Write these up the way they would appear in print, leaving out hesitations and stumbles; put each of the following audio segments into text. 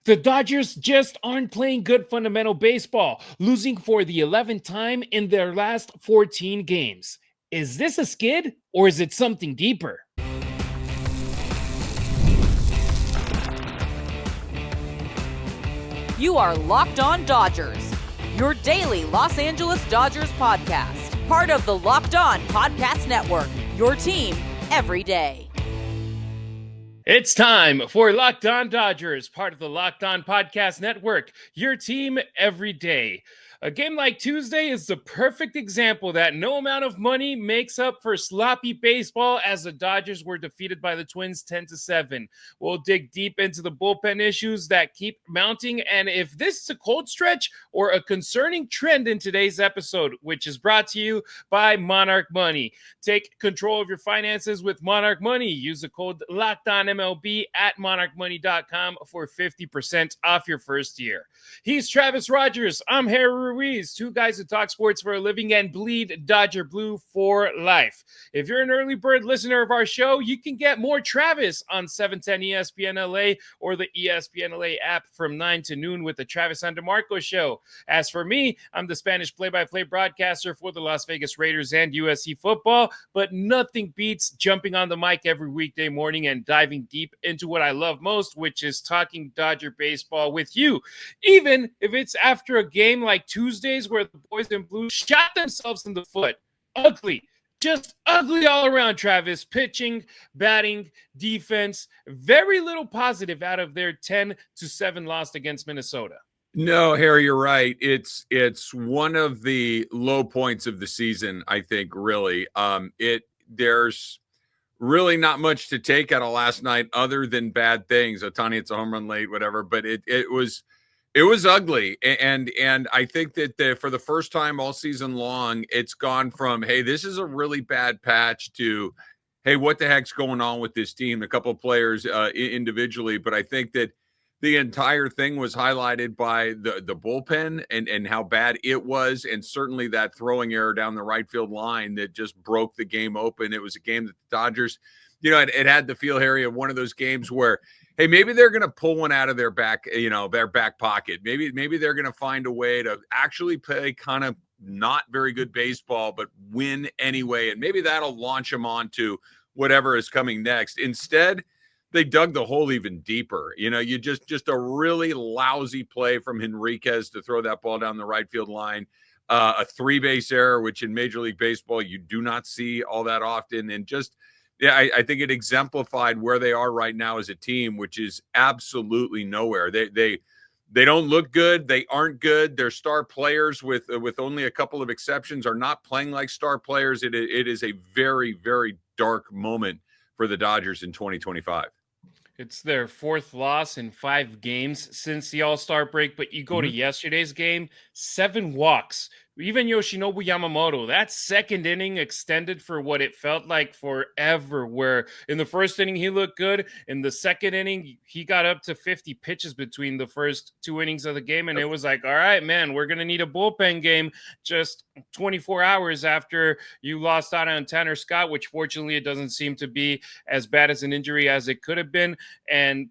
The Dodgers just aren't playing good fundamental baseball, losing for the 11th time in their last 14 games. Is this a skid or is it something deeper? You are Locked On Dodgers, your daily Los Angeles Dodgers podcast, part of the Locked On Podcast Network, your team every day. It's time for Locked On Dodgers, part of the Locked On Podcast Network, your team every day. A game like Tuesday is the perfect example that no amount of money makes up for sloppy baseball as the Dodgers were defeated by the Twins 10-7. We'll dig deep into the bullpen issues that keep mounting and if this is a cold stretch or a concerning trend in today's episode, which is brought to you by Monarch Money. Take control of your finances with Monarch Money. Use the code LOCKEDONMLB at monarchmoney.com for 50% off your first year. He's Travis Rodgers. I'm Harry Ruiz, two guys who talk sports for a living and bleed Dodger blue for life. If you're an early bird listener of our show, you can get more Travis on 710 ESPN LA or the ESPN LA app from 9 to noon with the Travis DeMarco show. As for me, I'm the Spanish play-by-play broadcaster for the Las Vegas Raiders and USC football, but nothing beats jumping on the mic every weekday morning and diving deep into what I love most, which is talking Dodger baseball with you. Even if it's after a game like Tuesdays where the boys in blue shot themselves in the foot. Ugly. Just ugly all around, Travis. Pitching, batting, defense. Very little positive out of their 10-7 loss against Minnesota. No, Harry, you're right. It's one of the low points of the season, I think, really. There's really not much to take out of last night other than bad things. Ohtani, it's a home run late, whatever, but it was ugly. And I think that for the first time all season long, it's gone from, hey, this is a really bad patch to, hey, what the heck's going on with this team? A couple of players individually, but I think that the entire thing was highlighted by the bullpen and how bad it was, and certainly that throwing error down the right field line that just broke the game open. It was a game that the Dodgers, it had the feel, Harry, of one of those games where, hey, maybe they're going to pull one out of their back pocket. Maybe they're going to find a way to actually play kind of not very good baseball, but win anyway, and maybe that'll launch them on to whatever is coming next. Instead, they dug the hole even deeper. You just a really lousy play from Henriquez to throw that ball down the right field line, a 3-base error, which in Major League Baseball you do not see all that often, and just. Yeah, I think it exemplified where they are right now as a team, which is absolutely nowhere. They don't look good. They aren't good. Their star players, with only a couple of exceptions, are not playing like star players. It is a very, very dark moment for the Dodgers in 2025. It's their fourth loss in 5 games since the All-Star break, but you go to yesterday's game, 7 walks. Even Yoshinobu Yamamoto, that second inning extended for what it felt like forever, where in the first inning he looked good. In the second inning, he got up to 50 pitches between the first 2 innings of the game, and it was like, all right, man, we're going to need a bullpen game just 24 hours after you lost out on Tanner Scott, which fortunately it doesn't seem to be as bad as an injury as it could have been.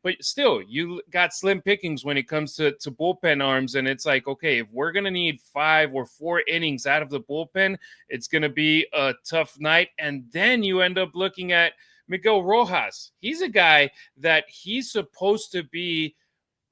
But still, you got slim pickings when it comes to bullpen arms, and it's like, okay, if we're going to need 5 or 4 innings out of the bullpen, it's going to be a tough night. And then you end up looking at Miguel Rojas. He's a guy that he's supposed to be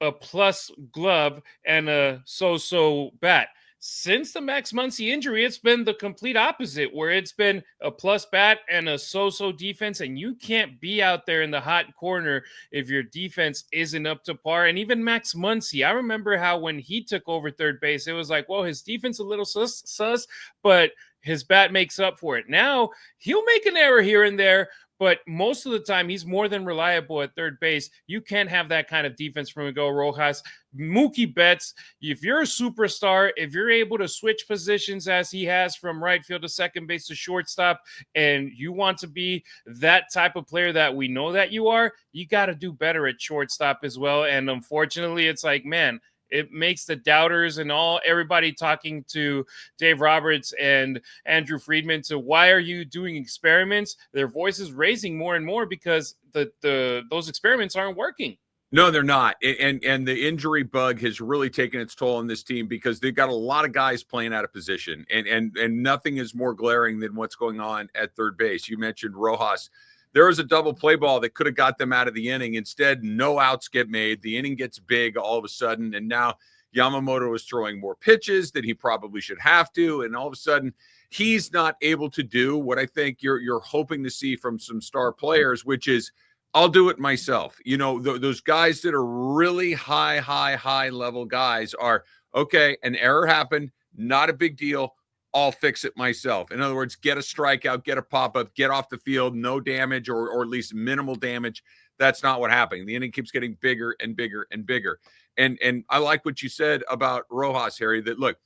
a plus glove and a so-so bat. Since the Max Muncy injury, it's been the complete opposite, where it's been a plus bat and a so-so defense, and you can't be out there in the hot corner if your defense isn't up to par. And even Max Muncy, I remember how when he took over third base, it was like, well, his defense a little sus, but his bat makes up for it. Now, he'll make an error here and there, but most of the time, he's more than reliable at third base. You can't have that kind of defense from Miguel Rojas. Mookie Betts, if you're a superstar, if you're able to switch positions as he has from right field to second base to shortstop, and you want to be that type of player that we know that you are, you got to do better at shortstop as well. And unfortunately, it's like, man, it makes the doubters and everybody talking to Dave Roberts and Andrew Friedman to why are you doing experiments? Their voices raising more and more because those experiments aren't working. No, they're not. And the injury bug has really taken its toll on this team because they've got a lot of guys playing out of position. And nothing is more glaring than what's going on at third base. You mentioned Rojas. There was a double play ball that could have got them out of the inning. Instead, no outs get made. The inning gets big all of a sudden. And now Yamamoto is throwing more pitches than he probably should have to. And all of a sudden, he's not able to do what I think you're hoping to see from some star players, which is I'll do it myself. Those guys that are really high level guys are, okay, an error happened, not a big deal. I'll fix it myself. In other words, get a strikeout, get a pop-up, get off the field, no damage or at least minimal damage. That's not what happened. The inning keeps getting bigger and bigger and bigger. And I like what you said about Rojas, Harry, that look,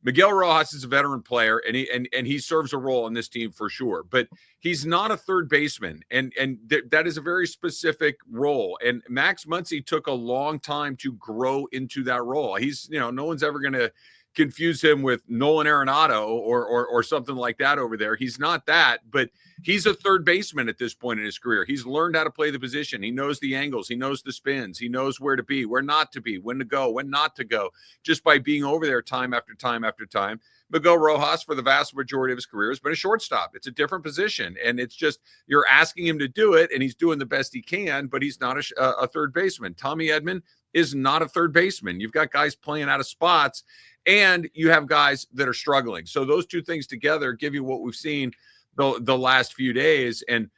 Miguel Rojas is a veteran player, and he serves a role on this team for sure. But he's not a third baseman, and that is a very specific role. And Max Muncy took a long time to grow into that role. He's, no one's ever going to confuse him with Nolan Arenado or something like that over there. He's not that, but he's a third baseman at this point in his career. He's learned how to play the position. He knows the angles. He knows the spins. He knows where to be, where not to be, when to go, when not to go, just by being over there time after time after time. Miguel Rojas, for the vast majority of his career, has been a shortstop. It's a different position, and it's just you're asking him to do it, and he's doing the best he can, but he's not a third baseman. Tommy Edman is not a third baseman. You've got guys playing out of spots, and you have guys that are struggling. So those two things together give you what we've seen the last few days. And,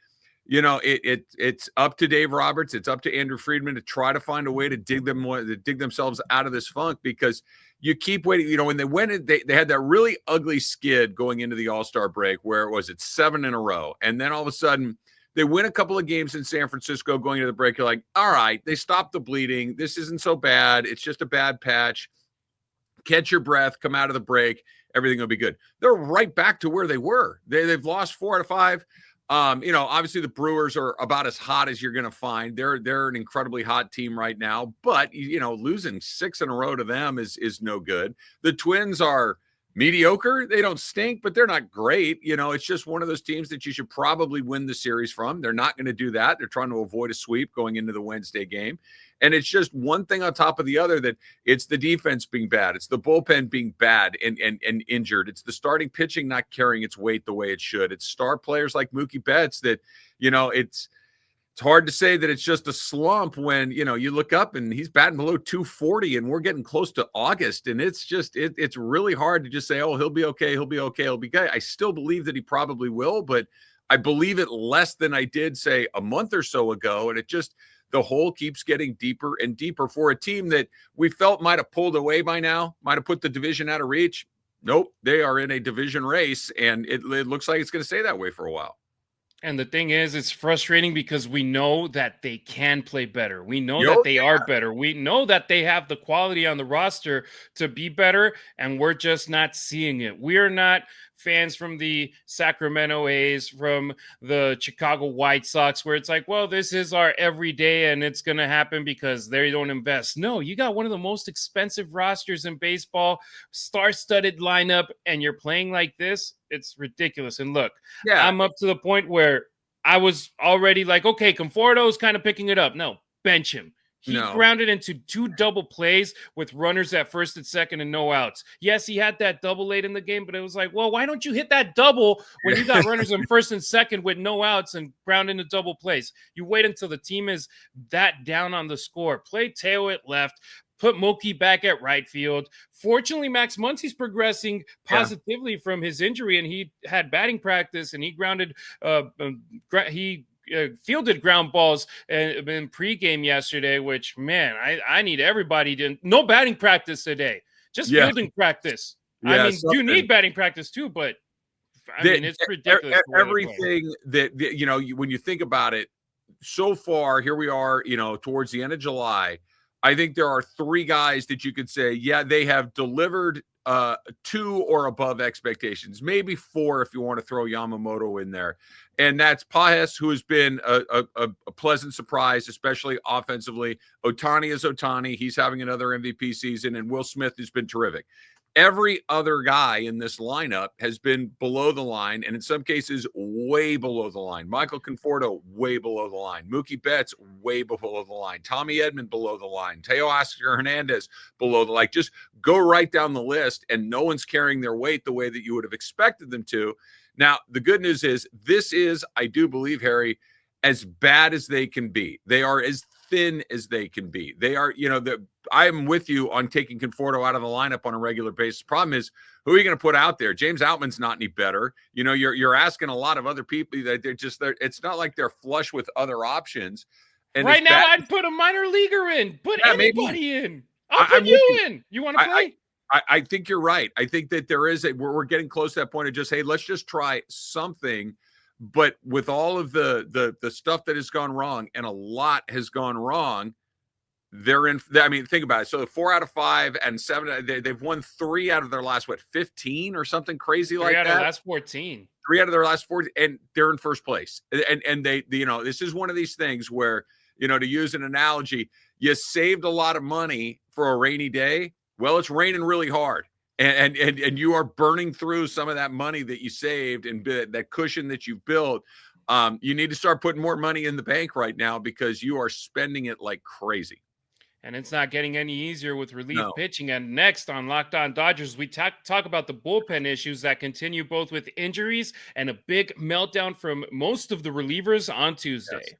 it's up to Dave Roberts. It's up to Andrew Friedman to try to find a way to dig themselves out of this funk, because you keep waiting. When they went in, they had that really ugly skid going into the All-Star break where it's 7 in a row. And then all of a sudden they win a couple of games in San Francisco going into the break. You're like, all right, they stopped the bleeding. This isn't so bad. It's just a bad patch. Catch your breath, come out of the break, everything will be good. They're right back to where they were. They've lost 4 out of 5. Obviously the Brewers are about as hot as you're going to find. They're an incredibly hot team right now, but losing 6 in a row to them is no good. The Twins are mediocre. They don't stink, but they're not great. It's just one of those teams that you should probably win the series from. They're not going to do that. They're trying to avoid a sweep going into the Wednesday game. And it's just one thing on top of the other, that it's the defense being bad. It's the bullpen being bad and injured. It's the starting pitching not carrying its weight the way it should. It's star players like Mookie Betts that, it's hard to say that it's just a slump when, you look up and he's batting below 240 and we're getting close to August. And it's just, it's really hard to just say, oh, he'll be okay. He'll be okay. He'll be good. I still believe that he probably will, but I believe it less than I did, say, a month or so ago. And the hole keeps getting deeper and deeper for a team that we felt might have pulled away by now, might have put the division out of reach. Nope, they are in a division race, and it looks like it's going to stay that way for a while. And the thing is, it's frustrating because we know that they can play better. We know that they are better. We know that they have the quality on the roster to be better, and we're just not seeing it. We're not fans from the Sacramento A's, from the Chicago White Sox, where it's like, well, this is our everyday and it's going to happen because they don't invest. No, you got one of the most expensive rosters in baseball, star-studded lineup, and you're playing like this. It's ridiculous. And look, I'm up to the point where I was already like, okay, Conforto's kind of picking it up. No, bench him. He grounded into 2 double plays with runners at first and second and no outs. Yes, he had that double late in the game, but it was like, well, why don't you hit that double when you got runners in first and second with no outs and ground into double plays? You wait until the team is that down on the score. Play Teo at left. Put Mookie back at right field. Fortunately, Max Muncy's progressing positively from his injury, and he had batting practice, and he grounded fielded ground balls in pregame yesterday, which, man, I need everybody to – no batting practice today. Just fielding practice. Yeah, I mean, you need batting practice too, but, it's ridiculous. Everything that, when you think about it, so far, here we are, towards the end of July, I think there are 3 guys that you could say, they have delivered 2 or above expectations, maybe 4 if you want to throw Yamamoto in there. And that's Pages, who has been a pleasant surprise, especially offensively. Ohtani is Ohtani. He's having another MVP season. And Will Smith has been terrific. Every other guy in this lineup has been below the line, and in some cases, way below the line. Michael Conforto, way below the line. Mookie Betts, way below the line. Tommy Edman, below the line. Teoscar Hernandez, below the line. Just go right down the list, and no one's carrying their weight the way that you would have expected them to. Now, the good news is this is, I do believe, Harry, as bad as they can be. They are as thin as they can be. They are, I'm with you on taking Conforto out of the lineup on a regular basis. Problem is, who are you going to put out there? James Outman's not any better. You're asking a lot of other people that it's not like they're flush with other options. And right now, I'd put a minor leaguer in. Put anybody in. I'll put you in. You want to play? I think you're right. I think that there is we're getting close to that point of just, hey, let's just try something. But with all of the stuff that has gone wrong, and a lot has gone wrong, they're in. I mean, think about it. So 4 out of 5 and 7, they've won 3 out of their last 15 or something crazy like that. 3 out of their last 14. 3 out of their last 14, and they're in first place. And they, this is one of these things where, to use an analogy, you saved a lot of money for a rainy day. Well, it's raining really hard. And you are burning through some of that money that you saved and that cushion that you've built. You need to start putting more money in the bank right now because you are spending it like crazy. And it's not getting any easier with relief pitching. And next on Locked On Dodgers, we talk about the bullpen issues that continue, both with injuries and a big meltdown from most of the relievers on Tuesday. Yes.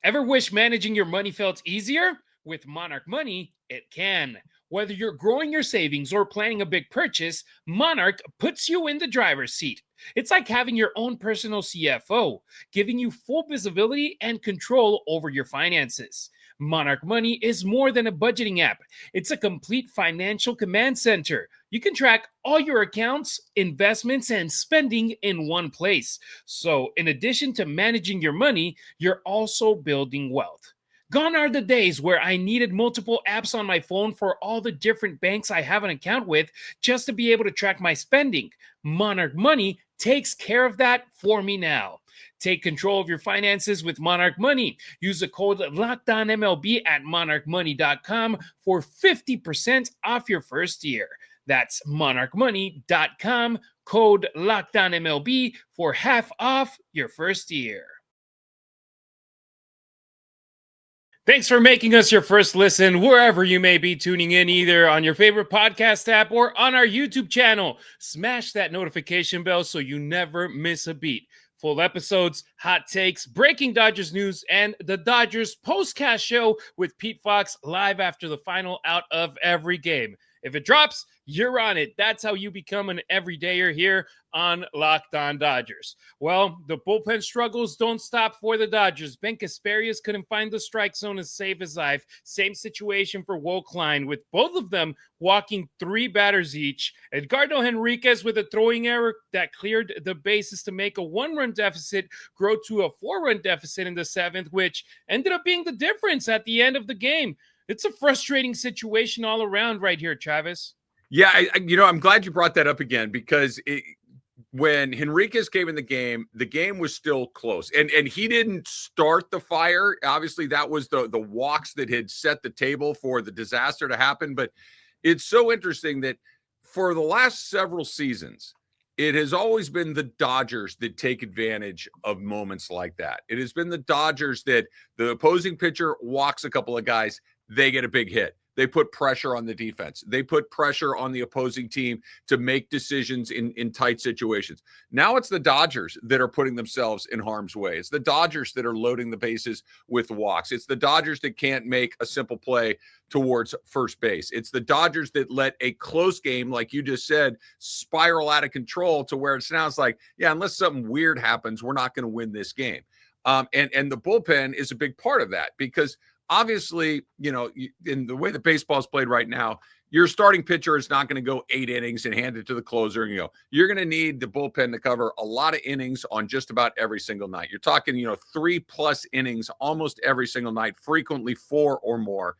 Ever wish managing your money felt easier? With Monarch Money, it can. Whether you're growing your savings or planning a big purchase, Monarch puts you in the driver's seat. It's like having your own personal CFO, giving you full visibility and control over your finances. Monarch Money is more than a budgeting app. It's a complete financial command center. You can track all your accounts, investments, and spending in one place. So, in addition to managing your money, you're also building wealth. Gone are the days where I needed multiple apps on my phone for all the different banks I have an account with just to be able to track my spending. Monarch Money takes care of that for me now. Take control of your finances with Monarch Money. Use the code LOCKEDONMLB at monarchmoney.com for 50% off your first year. That's monarchmoney.com, code LOCKEDONMLB for half off your first year. Thanks for making us your first listen wherever you may be tuning in, either on your favorite podcast app or on our YouTube channel. Smash that notification bell so you never miss a beat. Full episodes, hot takes, breaking Dodgers news, and the Dodgers postcast show with Pete Fox live after the final out of every game. If it drops, you're on it. That's how you become an everydayer here on Locked On Dodgers. Well, the bullpen struggles don't stop for the Dodgers. Ben Kasparius couldn't find the strike zone as safe as life. Same situation for Will Klein, with both of them walking 3 batters each. Edgardo Henriquez with a throwing error that cleared the bases to make a 1-run deficit grow to a 4-run deficit in the 7th, which ended up being the difference at the end of the game. It's a frustrating situation all around right here, Travis. Yeah, I'm glad you brought that up again, because when Henriquez came in the game was still close. And he didn't start the fire. Obviously, that was the walks that had set the table for the disaster to happen. But it's so interesting that for the last several seasons, it has always been the Dodgers that take advantage of moments like that. It has been the Dodgers that the opposing pitcher walks a couple of guys, they get a big hit. They put pressure on the defense. They put pressure on the opposing team to make decisions in tight situations. Now it's the Dodgers that are putting themselves in harm's way. It's the Dodgers that are loading the bases with walks. It's the Dodgers that can't make a simple play towards first base. It's the Dodgers that let a close game, like you just said, spiral out of control to where it sounds like, yeah, unless something weird happens, we're not going to win this game. And the bullpen is a big part of that, because obviously, in the way that baseball is played right now, your starting pitcher is not going to go 8 innings and hand it to the closer. And, you're going to need the bullpen to cover a lot of innings on just about every single night. You're talking, 3+ innings almost every single night, frequently 4 or more.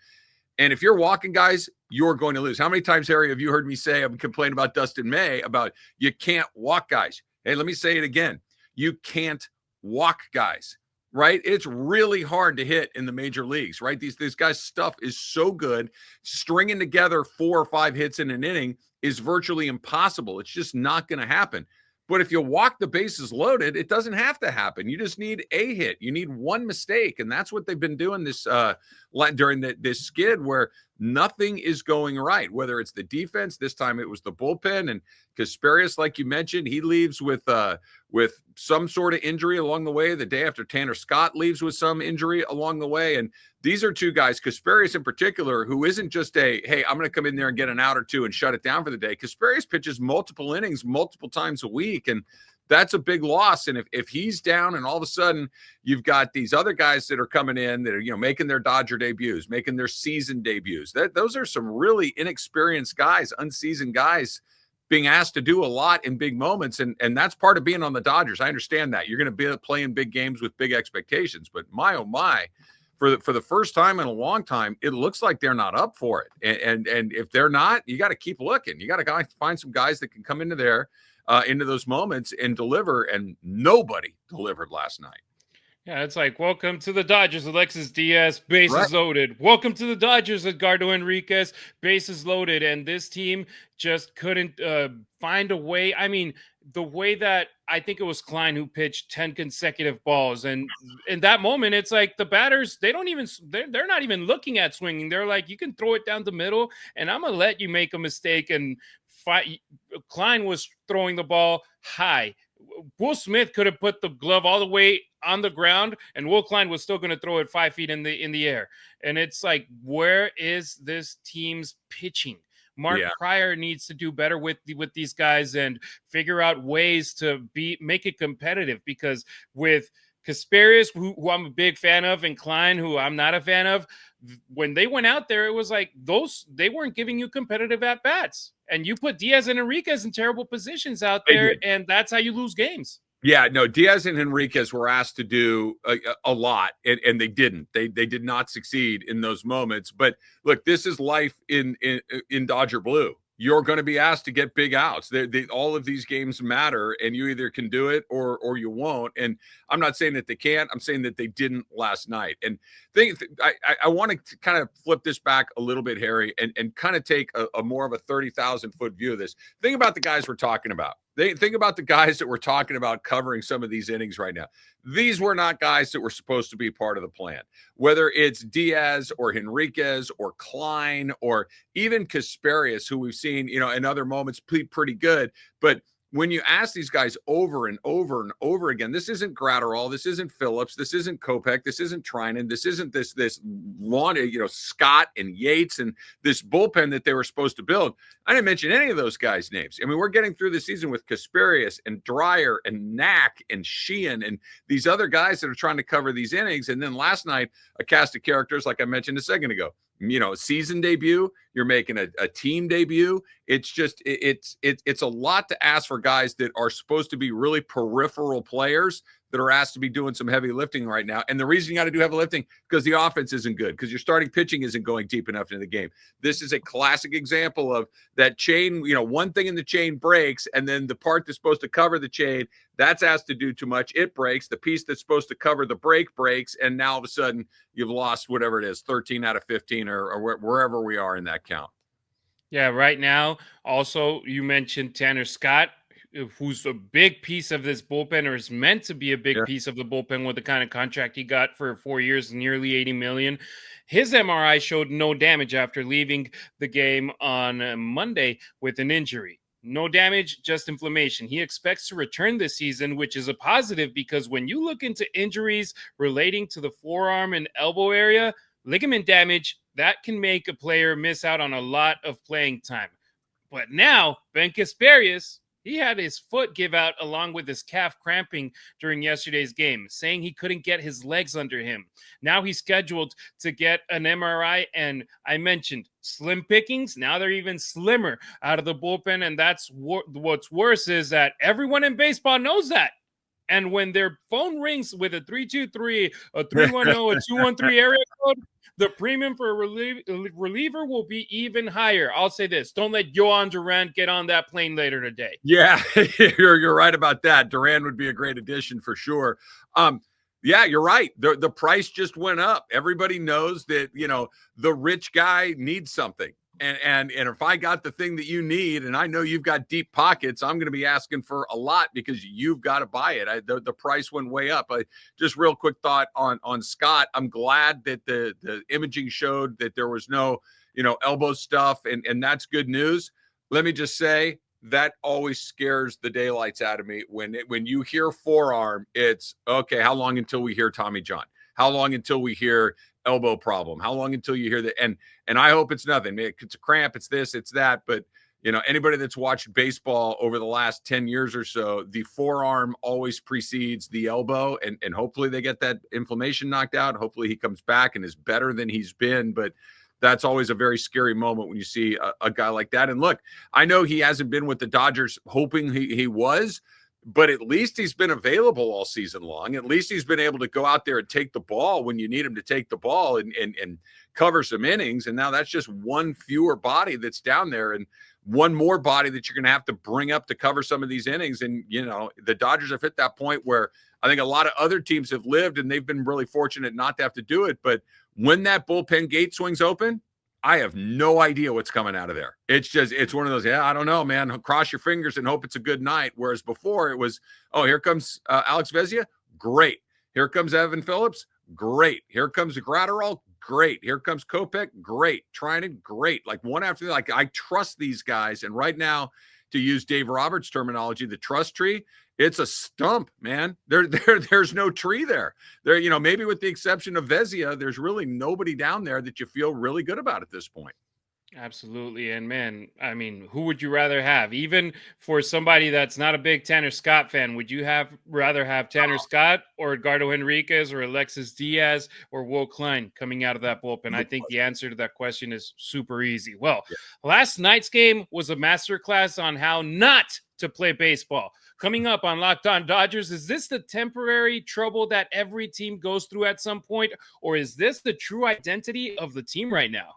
And if you're walking guys, you're going to lose. How many times, Harry, have you heard me say, I'm complaining about Dustin May, about you can't walk guys? Hey, let me say it again. You can't walk guys. right? It's really hard to hit in the major leagues, right? These guys' stuff is so good. Stringing together 4 or 5 hits in an inning is virtually impossible. It's just not going to happen. But if you walk the bases loaded, it doesn't have to happen. You just need a hit. You need one mistake, and that's what they've been doing this during this skid where nothing is going right. Whether it's the defense, this time it was the bullpen, and Kasperius, like you mentioned, he leaves with some sort of injury along the way. The day after, Tanner Scott leaves with some injury along the way, and these are two guys, Kasperius in particular, who isn't just hey, I'm going to come in there and get an out or two and shut it down for the day. Kasperius pitches multiple innings multiple times a week, and that's a big loss. And if he's down and all of a sudden you've got these other guys that are coming in that are, making their Dodger debuts, making their season debuts, those are some really inexperienced guys, unseasoned guys being asked to do a lot in big moments. And that's part of being on the Dodgers. I understand that. You're going to be playing big games with big expectations, but my, oh my, for the first time in a long time, it looks like they're not up for it. And if they're not, you got to keep looking. You got to find some guys that can come into those moments and deliver. And nobody delivered last night. Yeah, it's like, welcome to the Dodgers, Alexis Diaz, bases loaded. Welcome to the Dodgers, Edgardo Enriquez, bases loaded. And this team just couldn't find a way. I mean, the way that I think it was Klein who pitched 10 consecutive balls. And in that moment, it's like the batters, they're not even looking at swinging. They're like, you can throw it down the middle and I'm going to let you make a mistake. And Klein was throwing the ball high. Will Smith could have put the glove all the way on the ground and Will Klein was still going to throw it 5 feet in the air. And it's like, where is this team's pitching? Mark Pryor needs to do better with these guys and figure out ways to make it competitive, because with Kasperius, who I'm a big fan of, and Klein, who I'm not a fan of, when they went out there, it was like they weren't giving you competitive at-bats. And you put Diaz and Enriquez in terrible positions out there, and that's how you lose games. Yeah, no, Diaz and Enriquez were asked to do a lot, and they didn't. They did not succeed in those moments. But look, this is life in Dodger Blue. You're going to be asked to get big outs. All of these games matter, and you either can do it or you won't. And I'm not saying that they can't. I'm saying that they didn't last night. And I want to kind of flip this back a little bit, Harry, and kind of take a more of a 30,000-foot view of this. Think about the guys we're talking about. Think about the guys that we're talking about covering some of these innings right now. These were not guys that were supposed to be part of the plan, whether it's Diaz or Henriquez or Klein or even Kasperius, who we've seen, in other moments pretty good. But when you ask these guys over and over and over again, this isn't Gratterall, this isn't Phillips, this isn't Kopech, this isn't Trinan, this isn't this lawn, Scott and Yates and this bullpen that they were supposed to build. I didn't mention any of those guys' names. I mean, we're getting through the season with Kasperius and Dreyer and Knack and Sheehan and these other guys that are trying to cover these innings. And then last night, a cast of characters, like I mentioned a second ago. Season debut, you're making a team debut. It's just, it's a lot to ask for guys that are supposed to be really peripheral players that are asked to be doing some heavy lifting right now. And the reason you got to do heavy lifting because the offense isn't good, because your starting pitching isn't going deep enough into the game. This is a classic example of that chain, one thing in the chain breaks, and then the part that's supposed to cover the chain, that's asked to do too much. It breaks. The piece that's supposed to cover the break breaks, and now all of a sudden you've lost whatever it is, 13 out of 15 or wherever we are in that count. Yeah, right now, also, you mentioned Tanner Scott, who's a big piece of this bullpen, or is meant to be a big piece of the bullpen with the kind of contract he got for 4 years, nearly $80 million. His MRI showed no damage after leaving the game on Monday with an injury. No damage, just inflammation. He expects to return this season, which is a positive, because when you look into injuries relating to the forearm and elbow area, ligament damage, that can make a player miss out on a lot of playing time. But now, Ben Kasperius, he had his foot give out along with his calf cramping during yesterday's game, saying he couldn't get his legs under him. Now he's scheduled to get an MRI, and I mentioned slim pickings. Now they're even slimmer out of the bullpen, and that's what's worse is that everyone in baseball knows that. And when their phone rings with a 323, a 310, a 213 area code, the premium for a reliever will be even higher. I'll say this. Don't let Yohan Duran get on that plane later today. Yeah, you're right about that. Duran would be a great addition for sure. Yeah, you're right. The price just went up. Everybody knows that, the rich guy needs something. And if I got the thing that you need, and I know you've got deep pockets, I'm going to be asking for a lot because you've got to buy it. The price went way up. Just real quick thought on Scott. I'm glad that the imaging showed that there was no, elbow stuff, and that's good news. Let me just say, that always scares the daylights out of me. When you hear forearm, it's okay. How long until we hear Tommy John? How long until we hear elbow problem? How long until you hear that? And I hope it's nothing. It's a cramp. It's this. It's that. But anybody that's watched baseball over the last 10 years or so, the forearm always precedes the elbow, and hopefully they get that inflammation knocked out. Hopefully he comes back and is better than he's been. But that's always a very scary moment when you see a guy like that. And look, I know he hasn't been with the Dodgers hoping he was, but at least he's been available all season long. At least he's been able to go out there and take the ball when you need him to take the ball and cover some innings. And now that's just one fewer body that's down there and one more body that you're going to have to bring up to cover some of these innings. And, the Dodgers have hit that point where I think a lot of other teams have lived, and they've been really fortunate not to have to do it. But when that bullpen gate swings open, I have no idea what's coming out of there. It's one of those, I don't know, man. Cross your fingers and hope it's a good night. Whereas before it was, here comes Alex Vezina. Great. Here comes Evan Phillips. Great. Here comes Gratterall. Great. Here comes Kopech. Great. Trinan. Great. Like one after the other. Like I trust these guys. And right now, to use Dave Roberts' terminology, the trust tree, it's a stump, man. There's no tree there. Maybe with the exception of Vezina, there's really nobody down there that you feel really good about at this point. Absolutely. And man, I mean, who would you rather have? Even for somebody that's not a big Tanner Scott fan, would you rather have Tanner Scott or Edgardo Henriquez or Alexis Diaz or Will Klein coming out of that bullpen? I think the answer to that question is super easy. Well, last night's game was a masterclass on how not to play baseball. Coming up on Locked On Dodgers, is this the temporary trouble that every team goes through at some point, or is this the true identity of the team right now?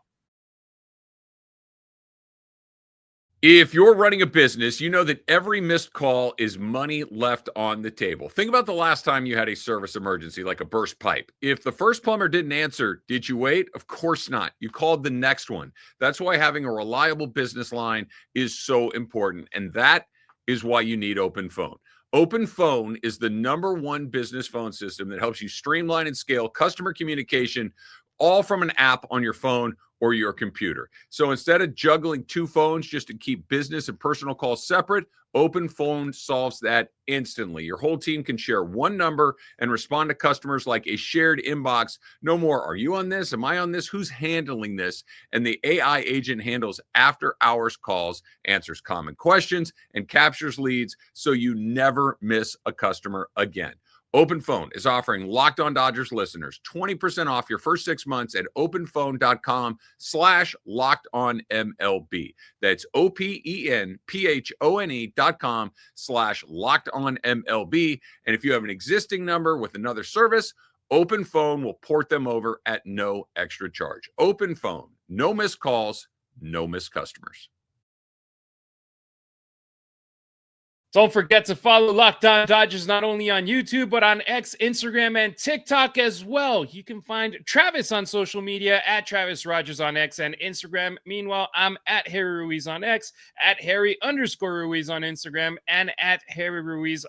If you're running a business, you know that every missed call is money left on the table. Think about the last time you had a service emergency, like a burst pipe. If the first plumber didn't answer, did you wait? Of course not. You called the next one. That's why having a reliable business line is so important. And that is why you need OpenPhone. OpenPhone is the #1 business phone system that helps you streamline and scale customer communication, all from an app on your phone or your computer. So instead of juggling two phones just to keep business and personal calls separate, OpenPhone solves that instantly. Your whole team can share one number and respond to customers like a shared inbox. No more, are you on this? Am I on this? Who's handling this? And the AI agent handles after-hours calls, answers common questions, and captures leads so you never miss a customer again. OpenPhone is offering Locked On Dodgers listeners 20% off your first 6 months at openphone.com/LockedOnMLB. That's OpenPhone.com/LockedOnMLB. And if you have an existing number with another service, OpenPhone will port them over at no extra charge. OpenPhone, no missed calls, no missed customers. Don't forget to follow Locked On Dodgers not only on YouTube, but on X, Instagram, and TikTok as well. You can find Travis on social media at Travis Rodgers on X and Instagram. Meanwhile, I'm at Harry Ruiz on X, at Harry_Ruiz on Instagram, and at Harry Ruiz_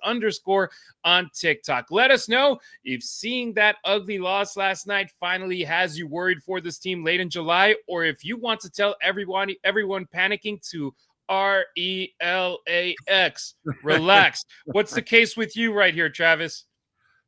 on TikTok. Let us know if seeing that ugly loss last night finally has you worried for this team late in July, or if you want to tell everyone panicking to RELAX. Relax. What's the case with you right here, Travis?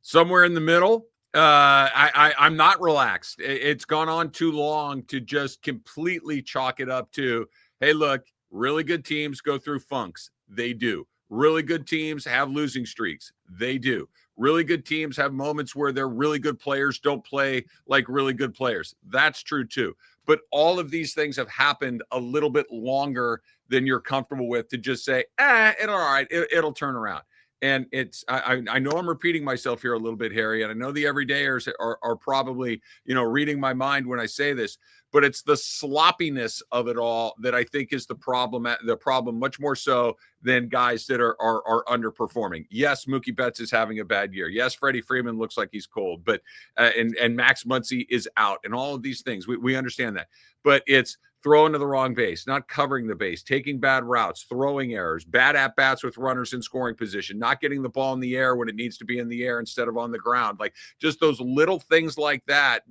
Somewhere in the middle. I'm not relaxed. It's gone on too long to just completely chalk it up to, hey, look, really good teams go through funks. They do. Really good teams have losing streaks. They do. Really good teams have moments where their really good players don't play like really good players. That's true too. But all of these things have happened a little bit longer than you're comfortable with to just say, it'll all right. It'll turn around. And it's I know I'm repeating myself here a little bit, Harry, and I know the everydayers are probably, reading my mind when I say this, but it's the sloppiness of it all that I think is the problem. The problem much more so than guys that are underperforming. Yes, Mookie Betts is having a bad year. Yes, Freddie Freeman looks like he's cold, but and Max Muncy is out, and all of these things we understand that, but it's throwing to the wrong base, not covering the base, taking bad routes, throwing errors, bad at-bats with runners in scoring position, not getting the ball in the air when it needs to be in the air instead of on the ground. Like just those little things like that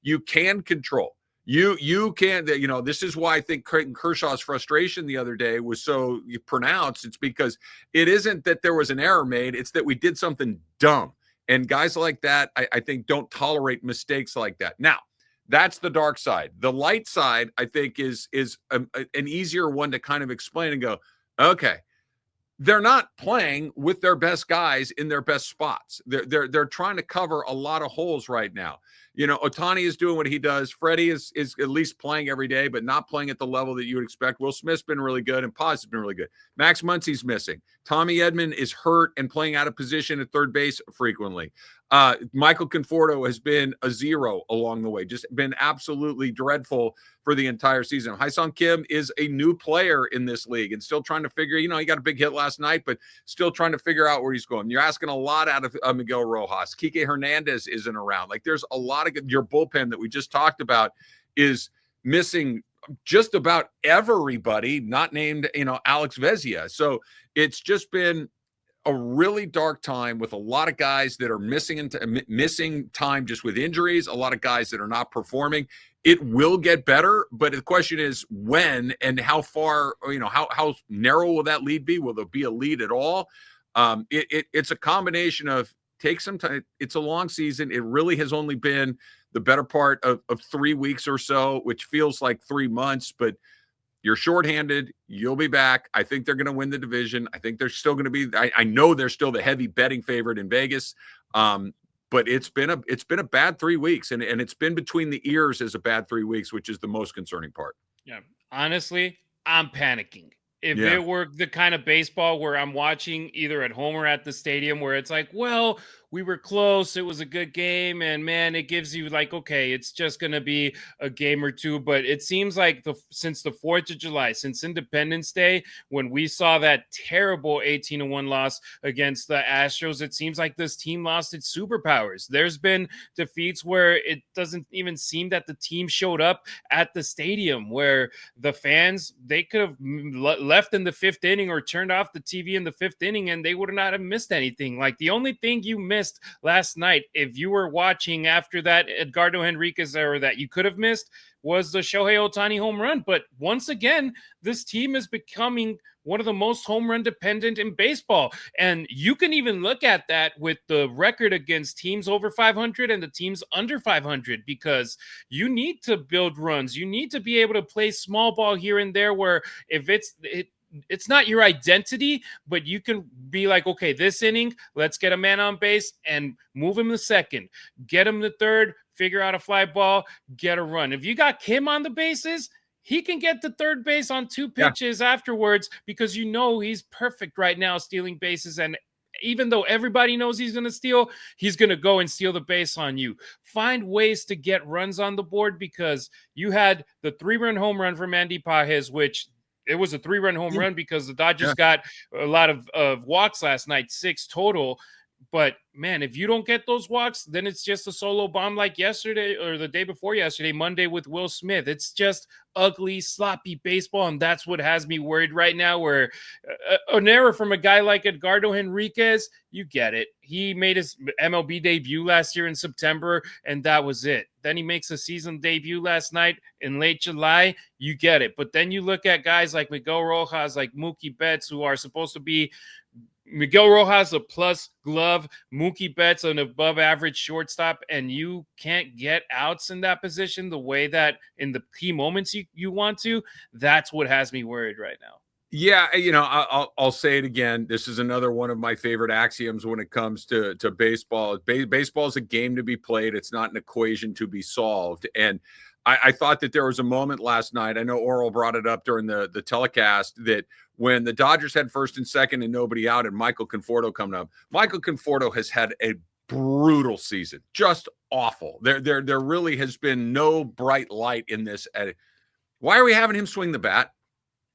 you can control. You can, this is why I think Clayton Kershaw's frustration the other day was so pronounced. It's because it isn't that there was an error made, it's that we did something dumb. And guys like that, I think, don't tolerate mistakes like that. Now, that's the dark side. The light side, I think, is an easier one to kind of explain and go, okay, they're not playing with their best guys in their best spots. They're trying to cover a lot of holes right now. Ohtani is doing what he does. Freddie is at least playing every day, but not playing at the level that you would expect. Will Smith's been really good, and Paz has been really good. Max Muncy's missing. Tommy Edman is hurt and playing out of position at third base frequently. Michael Conforto has been a zero along the way, just been absolutely dreadful for the entire season. Hyesung Kim is a new player in this league and still trying to figure, he got a big hit last night, but still trying to figure out where he's going. You're asking a lot out of Miguel Rojas. Kike Hernandez isn't around. Like there's a lot of your bullpen that we just talked about is missing just about everybody, not named, Alex Vezia. So it's just been a really dark time with a lot of guys that are missing time just with injuries, a lot of guys that are not performing. It will get better, but the question is when and how far, how narrow will that lead be? Will there be a lead at all? It's a combination of take some time. It's a long season. It really has only been the better part of 3 weeks or so, which feels like 3 months, but you're shorthanded. You'll be back. I think they're going to win the division. I think they're still going to be. I know they're still the heavy betting favorite in Vegas, but it's been a bad 3 weeks, and it's been between the ears as a bad 3 weeks, which is the most concerning part. Yeah, honestly, I'm panicking. If it were the kind of baseball where I'm watching either at home or at the stadium, where it's like, well, we were close, it was a good game, and man, it gives you like, okay, it's just going to be a game or two. But it seems like since the 4th of July, since Independence Day, when we saw that terrible 18-1 loss against the Astros, it seems like this team lost its superpowers. There's been defeats where it doesn't even seem that the team showed up at the stadium, where the fans, they could have left in the 5th inning or turned off the TV in the 5th inning and they would not have missed anything. Like the only thing you missed last night, if you were watching after that Edgardo Henriquez error that you could have missed, was the Shohei Ohtani home run. But once again, this team is becoming one of the most home run dependent in baseball. And you can even look at that with the record against teams over 500 and the teams under 500, because you need to build runs. You need to be able to play small ball here and there, where if it's not your identity, but you can be like, okay, this inning, let's get a man on base and move him to second, get him to third, figure out a fly ball, get a run. If you got Kim on the bases, he can get to third base on 2 pitches afterwards, because he's perfect right now stealing bases. And even though everybody knows he's going to steal, he's going to go and steal the base on you. Find ways to get runs on the board, because you had the 3-run home run from Andy Pages, which it was a 3-run home run because the Dodgers got a lot of walks last night, 6 total. But man, if you don't get those walks, then it's just a solo bomb like yesterday or the day before yesterday, Monday, with Will Smith. It's just ugly, sloppy baseball, and that's what has me worried right now, where an error from a guy like Edgardo Henriquez, you get it. He made his MLB debut last year in September, and that was it. Then he makes a season debut last night in late July. You get it. But then you look at guys like Miguel Rojas, like Mookie Betts, who are supposed to be Miguel Rojas, a plus glove, Mookie Betts, an above average shortstop, and you can't get outs in that position the way that in the key moments you want to. That's what has me worried right now. Yeah, I'll say it again. This is another one of my favorite axioms when it comes to baseball. Baseball is a game to be played. It's not an equation to be solved. And I thought that there was a moment last night. I know Oral brought it up during the telecast that when the Dodgers had first and second and nobody out and Michael Conforto coming up, Michael Conforto has had a brutal season, just awful. There really has been no bright light in this. Why are we having him swing the bat?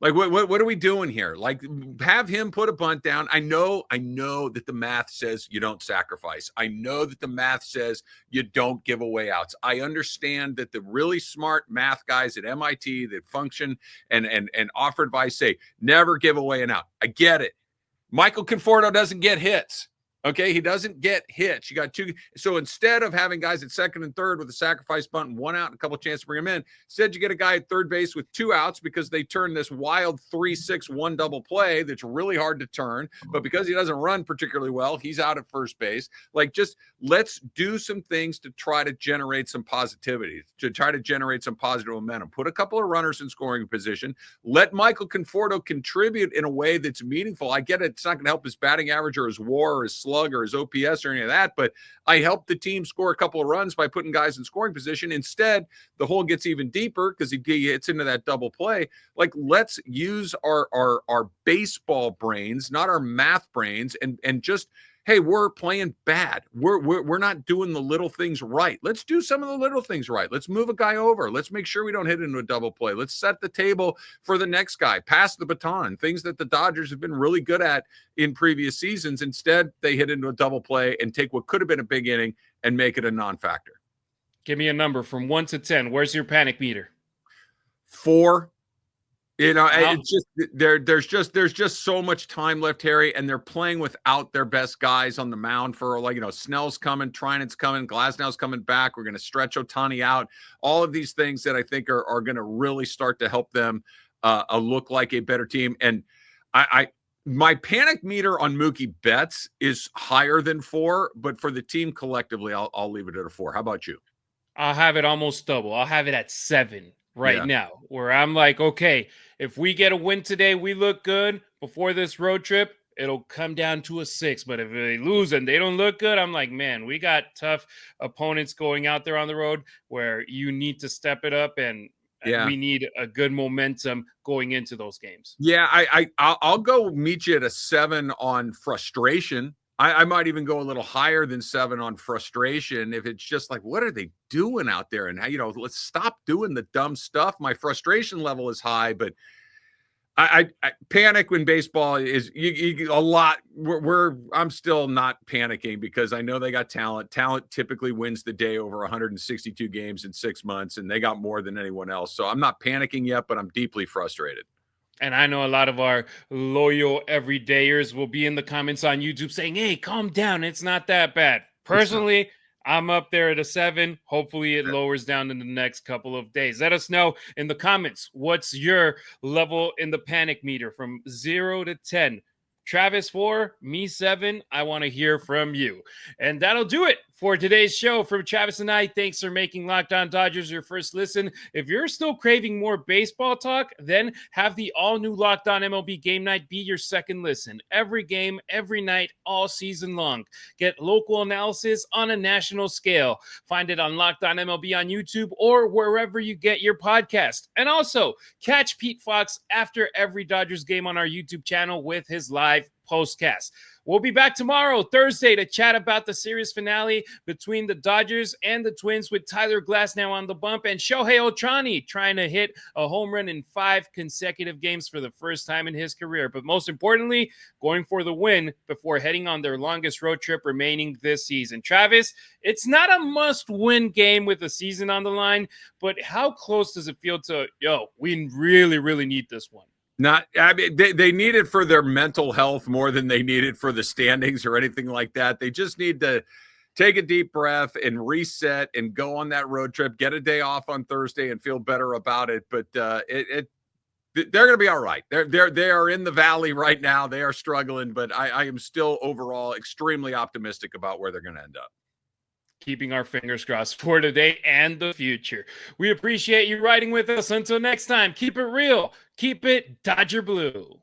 Like, what are we doing here? Like, have him put a bunt down. I know that the math says you don't sacrifice. I know that the math says you don't give away outs. I understand that the really smart math guys at MIT that function and offer advice say never give away an out. I get it. Michael Conforto doesn't get hits. Okay, he doesn't get hits. You got two. So instead of having guys at second and third with a sacrifice bunt and 1 out and a couple of chances to bring him in, instead you get a guy at third base with 2 outs because they turn this wild 3-6-1 double play that's really hard to turn. But because he doesn't run particularly well, he's out at first base. Like, just let's do some things to try to generate some positivity, to try to generate some positive momentum. Put a couple of runners in scoring position. Let Michael Conforto contribute in a way that's meaningful. I get it. It's not going to help his batting average or his WAR or his slug or his OPS or any of that, but I helped the team score a couple of runs by putting guys in scoring position. Instead, the hole gets even deeper because he hits into that double play. Like, let's use our baseball brains, not our math brains, and just, hey, we're playing bad. We're not doing the little things right. Let's do some of the little things right. Let's move a guy over. Let's make sure we don't hit into a double play. Let's set the table for the next guy. Pass the baton. Things that the Dodgers have been really good at in previous seasons. Instead, they hit into a double play and take what could have been a big inning and make it a non-factor. Give me a number from 1 to 10. Where's your panic meter? 4. It's just there's just so much time left, Harry, and they're playing without their best guys on the mound for, like, Snell's coming, Trinant's coming, Glasnow's coming back. We're going to stretch Ohtani out. All of these things that I think are going to really start to help them look like a better team. And my panic meter on Mookie Betts is higher than 4, but for the team collectively, I'll leave it at a 4. How about you? I'll have it almost double. I'll have it at 7 now, where I'm like, okay, if we get a win today, we look good before this road trip, it'll come down to a 6. But if they lose and they don't look good, I'm like, man, we got tough opponents going out there on the road where you need to step it up, and we need a good momentum going into those games. Yeah, I'll go meet you at a 7 on frustration. I might even go a little higher than 7 on frustration if it's just like, what are they doing out there? And, let's stop doing the dumb stuff. My frustration level is high, but I panic when baseball is a lot. I'm still not panicking because I know they got talent. Talent typically wins the day over 162 games in 6 months, and they got more than anyone else. So I'm not panicking yet, but I'm deeply frustrated. And I know a lot of our loyal everydayers will be in the comments on YouTube saying, hey, calm down. It's not that bad. Personally, I'm up there at a 7. Hopefully it lowers down in the next couple of days. Let us know in the comments, what's your level in the panic meter from 0 to 10? Travis 4, me 7. I want to hear from you. And that'll do it for today's show. From Travis and I, thanks for making Locked On Dodgers your first listen. If you're still craving more baseball talk, then have the all-new Locked On MLB Game Night be your second listen. Every game, every night, all season long. Get local analysis on a national scale. Find it on Locked On MLB on YouTube or wherever you get your podcast. And also, catch Pete Fox after every Dodgers game on our YouTube channel with his live postcast. We'll be back tomorrow, Thursday, to chat about the series finale between the Dodgers and the Twins with Tyler Glasnow on the bump and Shohei Ohtani trying to hit a home run in 5 consecutive games for the first time in his career. But most importantly, going for the win before heading on their longest road trip remaining this season. Travis, it's not a must-win game with the season on the line, but how close does it feel to, we really, really need this one? They need it for their mental health more than they need it for the standings or anything like that. They just need to take a deep breath and reset and go on that road trip, get a day off on Thursday and feel better about it. But they're going to be all right. They are in the valley right now. They are struggling, but I am still overall extremely optimistic about where they're going to end up. Keeping our fingers crossed for today and the future. We appreciate you riding with us. Until next time, keep it real. Keep it Dodger Blue.